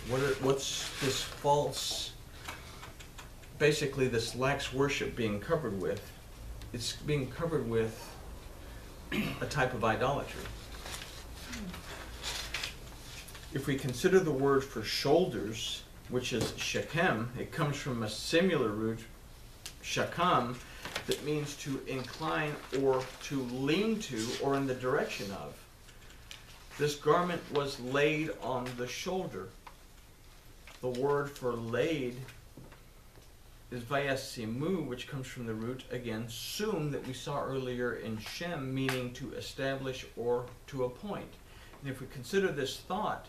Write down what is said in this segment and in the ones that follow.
What's this false, basically this lax worship being covered with? It's being covered with a type of idolatry. If we consider the word for shoulders, which is shechem, it comes from a similar root, shakam, that means to incline or to lean to or in the direction of. This garment was laid on the shoulder. The word for laid is vayasimu, which comes from the root, again, sum, that we saw earlier in Shem, meaning to establish or to appoint. And if we consider this thought,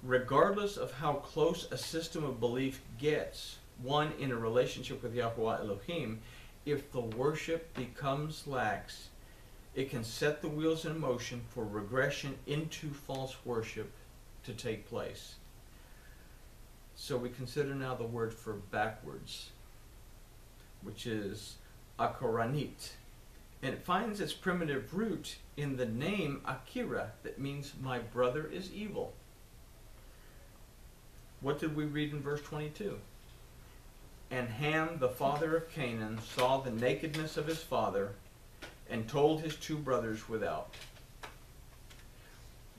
regardless of how close a system of belief gets, one in a relationship with Yahweh Elohim, if the worship becomes lax, it can set the wheels in motion for regression into false worship to take place. So we consider now the word for backwards, which is akoranit. And it finds its primitive root in the name Akira, that means my brother is evil. What did we read in verse 22? And Ham, the father of Canaan, saw the nakedness of his father and told his two brothers without.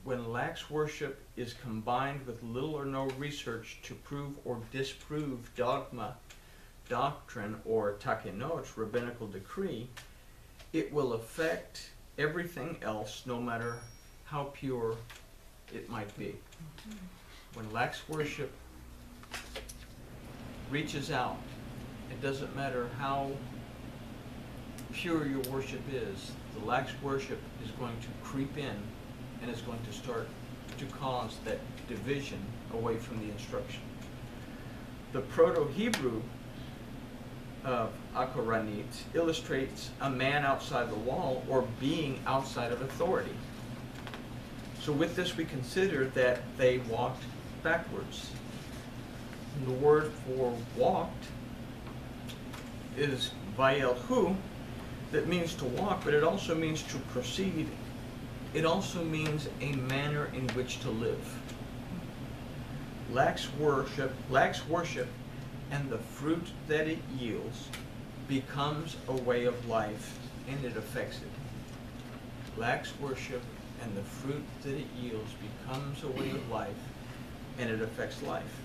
When lax worship is combined with little or no research to prove or disprove dogma, doctrine, or takenot, rabbinical decree, it will affect everything else, no matter how pure it might be. When lax worship reaches out, it doesn't matter how pure your worship is, the lax worship is going to creep in and is going to start to cause that division away from the instruction. The Proto-Hebrew of Akoranit illustrates a man outside the wall or being outside of authority. So with this we consider that they walked backwards. And the word for walked is vayelhu, that means to walk, but it also means to proceed. It also means a manner in which to live. Lax worship, and the fruit that it yields becomes a way of life, and it affects it. Lax worship and the fruit that it yields becomes a way of life, and it affects life.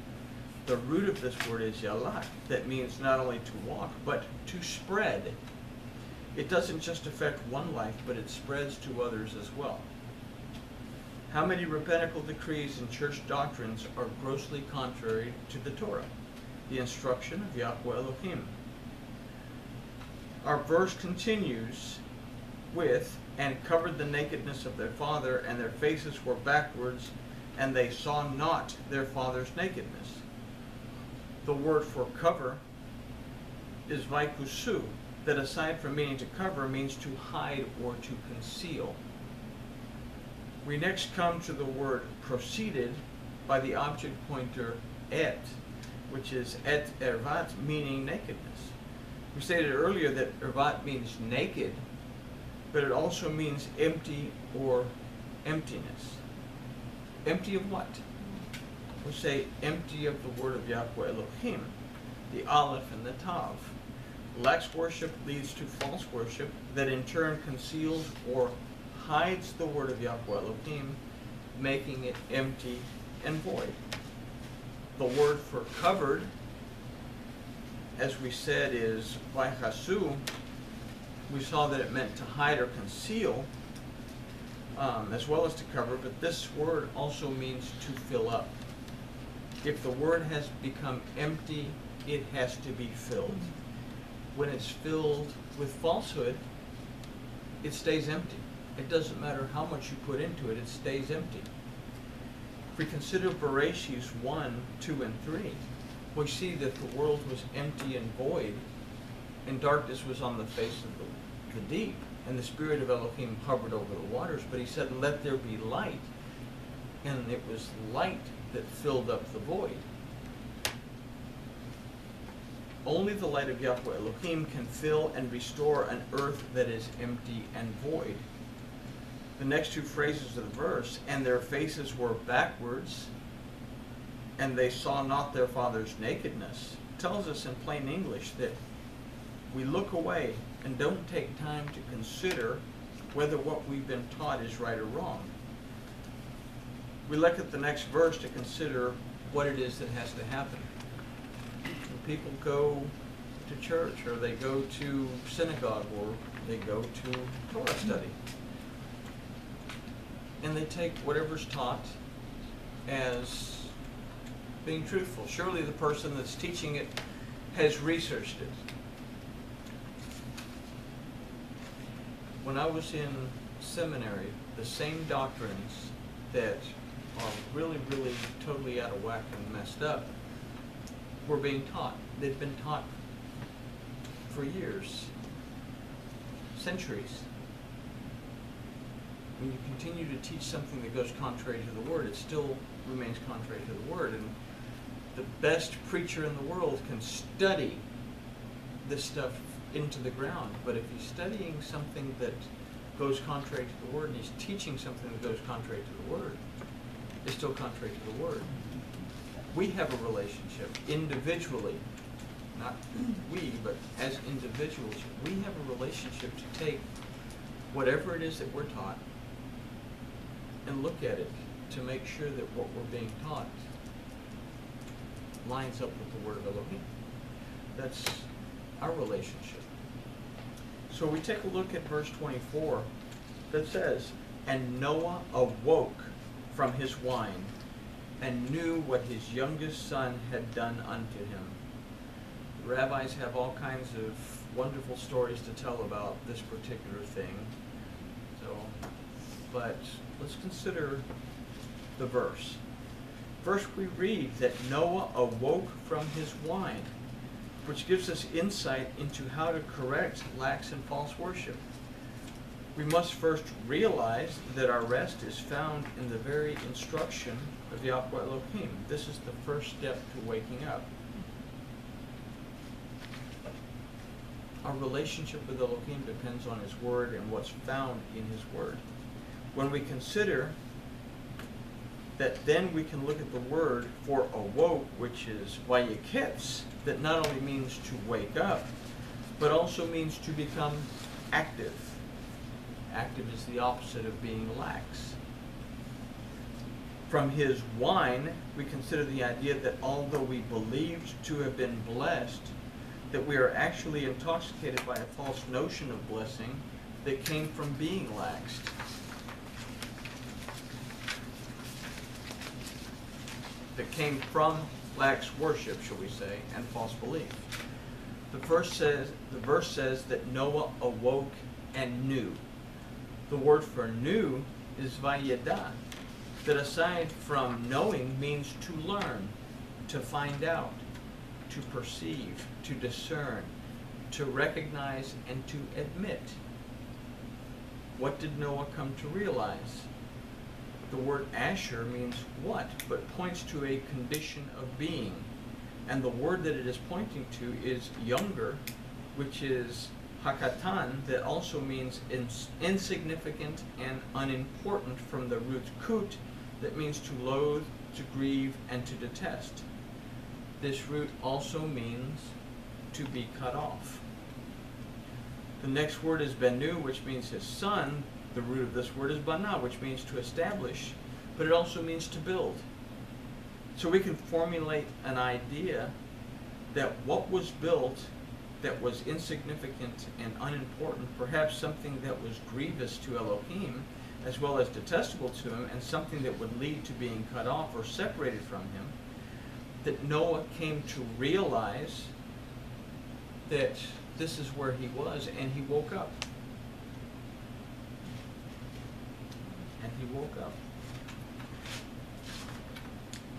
The root of this word is yalak, that means not only to walk, but to spread. It doesn't just affect one life, but it spreads to others as well. How many rabbinical decrees and church doctrines are grossly contrary to the Torah, the instruction of Yahweh Elohim? Our verse continues with, and covered the nakedness of their father, and their faces were backwards, and they saw not their father's nakedness. The word for cover is vaikusu, that aside from meaning to cover, means to hide or to conceal. We next come to the word proceeded by the object pointer et, which is et ervat, meaning nakedness. We stated earlier that ervat means naked, but it also means empty or emptiness. Empty of what? We say empty of the word of Yahweh Elohim, the Aleph and the Tav. Lax worship leads to false worship that in turn conceals or hides the word of Yahweh Elohim, making it empty and void. The word for covered, as we said, is vaichasu. We saw that it meant to hide or conceal, as well as to cover, but this word also means to fill up. If the word has become empty, it has to be filled. When it's filled with falsehood, it stays empty. It doesn't matter how much you put into it, it stays empty. If we consider Bereshit 1, 2, and 3, we see that the world was empty and void, and darkness was on the face of the deep, and the Spirit of Elohim hovered over the waters, but he said, let there be light, and it was light that filled up the void. Only the light of Yahweh Elohim can fill and restore an earth that is empty and void. The next two phrases of the verse, and their faces were backwards, and they saw not their father's nakedness, tells us in plain English that we look away and don't take time to consider whether what we've been taught is right or wrong. We look at the next verse to consider what it is that has to happen. When people go to church, or they go to synagogue, or they go to Torah study, and they take whatever's taught as being truthful. Surely the person that's teaching it has researched it. When I was in seminary, the same doctrines that are really, really totally out of whack and messed up were being taught. They'd been taught for years, centuries. When you continue to teach something that goes contrary to the Word, it still remains contrary to the Word. And the best preacher in the world can study this stuff into the ground, but if he's studying something that goes contrary to the Word, and he's teaching something that goes contrary to the Word, it's still contrary to the Word. We have a relationship individually, not we, but as individuals, we have a relationship to take whatever it is that we're taught and look at it to make sure that what we're being taught lines up with the Word of Elohim. That's our relationship. So we take a look at verse 24 that says, "And Noah awoke from his wine and knew what his youngest son had done unto him." The rabbis have all kinds of wonderful stories to tell about this particular thing. But let's consider the verse. First we read that Noah awoke from his wine, which gives us insight into how to correct lax and false worship. We must first realize that our rest is found in the very instruction of Yahweh Elohim. This is the first step to waking up. Our relationship with Elohim depends on His Word and what's found in His Word. When we consider that, then we can look at the word for awoke, which is vayiketz, that not only means to wake up, but also means to become active. Active is the opposite of being lax. From his wine, we consider the idea that although we believed to have been blessed, that we are actually intoxicated by a false notion of blessing that came from being laxed. That came from lax worship, shall we say, and false belief. The verse says that Noah awoke and knew. The word for knew is vayeda, that aside from knowing means to learn, to find out, to perceive, to discern, to recognize, and to admit. What did Noah come to realize? The word asher means what, but points to a condition of being. And the word that it is pointing to is younger, which is hakatan, that also means insignificant and unimportant, from the root kut, that means to loathe, to grieve, and to detest. This root also means to be cut off. The next word is benu, which means his son. The root of this word is bana, which means to establish, but it also means to build. So we can formulate an idea that what was built that was insignificant and unimportant, perhaps something that was grievous to Elohim, as well as detestable to him, and something that would lead to being cut off or separated from him, that Noah came to realize that this is where he was, and he woke up. And he woke up.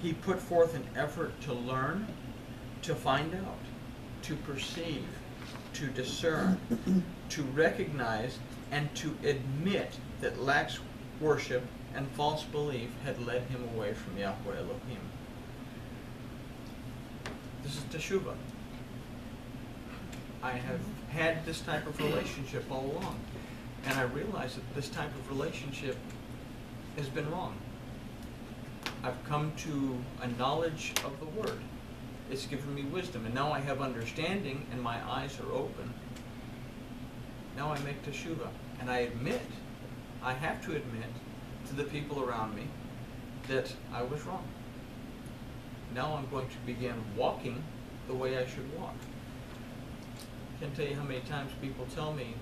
He put forth an effort to learn, to find out, to perceive, to discern, to recognize, and to admit that lax worship and false belief had led him away from Yahweh Elohim. This is teshuvah. I have had this type of relationship all along, and I realize that this type of relationship has been wrong. I've come to a knowledge of the Word. It's given me wisdom, and now I have understanding, and my eyes are open. Now I make teshuvah, and I have to admit to the people around me that I was wrong. Now I'm going to begin walking the way I should walk. I can't tell you how many times people tell me,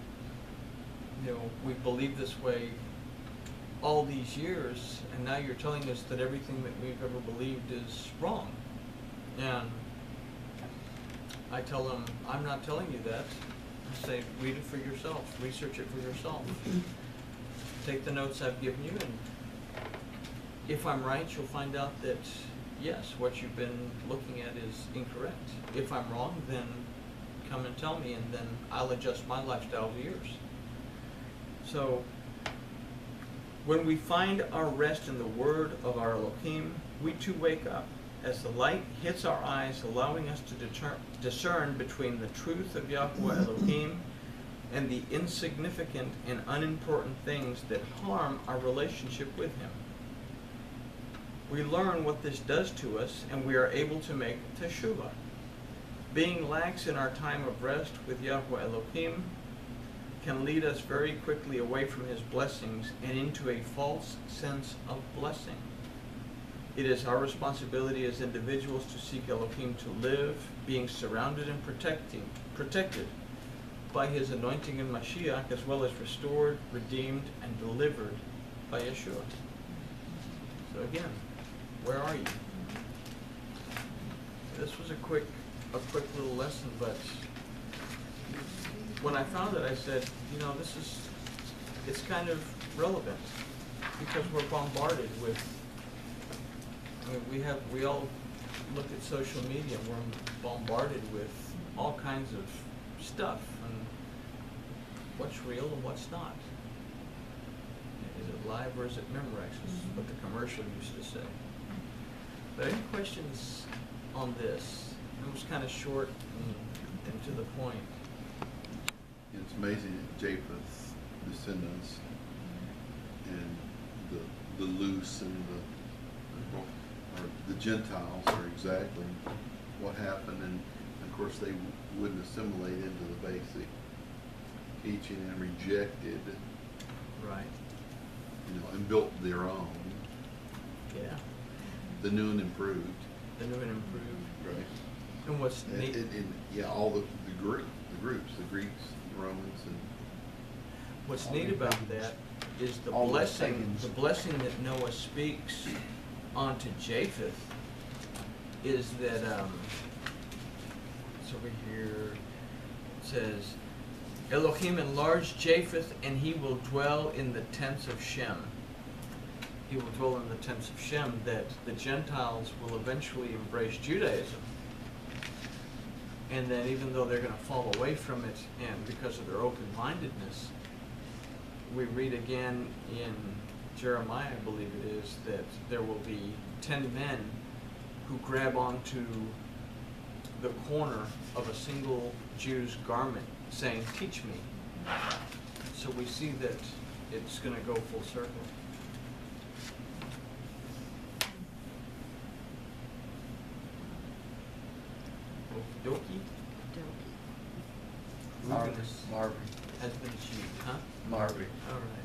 we believe this way all these years, and now you're telling us that everything that we've ever believed is wrong. And I tell them, I'm not telling you that. I say, read it for yourself, research it for yourself. Take the notes I've given you, and if I'm right, you'll find out that, yes, what you've been looking at is incorrect. If I'm wrong, then come and tell me, and then I'll adjust my lifestyle to yours. So, when we find our rest in the word of our Elohim, we too wake up. As the light hits our eyes, allowing us to discern between the truth of Yahweh Elohim and the insignificant and unimportant things that harm our relationship with Him. We learn what this does to us, and we are able to make teshuvah. Being lax in our time of rest with Yahweh Elohim can lead us very quickly away from His blessings and into a false sense of blessing. It is our responsibility as individuals to seek Elohim to live, being surrounded and protected by His anointing in Mashiach, as well as restored, redeemed, and delivered by Yeshua. So again, where are you? This was a quick little lesson, but when I found it, I said, it's kind of relevant, because we're bombarded with, we all look at social media, and we're bombarded with all kinds of stuff, and what's real and what's not. Is it live or is it Memorex, is what the commercial used to say. But any questions on this? It was kind of short and to the point. It's amazing that Japheth's descendants and the loose and the Gentiles are exactly what happened, and of course they wouldn't assimilate into the basic teaching and rejected, right? And built their own. Yeah. The new and improved. The new and improved. Right. And what's neat? All the groups, the Greeks, the Romans, and what's neat about that is the blessing that Noah speaks onto Japheth is that it's over here. It says, Elohim enlarged Japheth, and he will dwell in the tents of Shem. He will dwell in the tents of Shem, that the Gentiles will eventually embrace Judaism. And then even though they're going to fall away from it, and because of their open-mindedness, we read again in Jeremiah, I believe it is, that there will be 10 men who grab onto the corner of a single Jew's garment, saying, teach me. So we see that it's going to go full circle. Dokie? Marvin. Has been achieved, huh? Marvin. All right.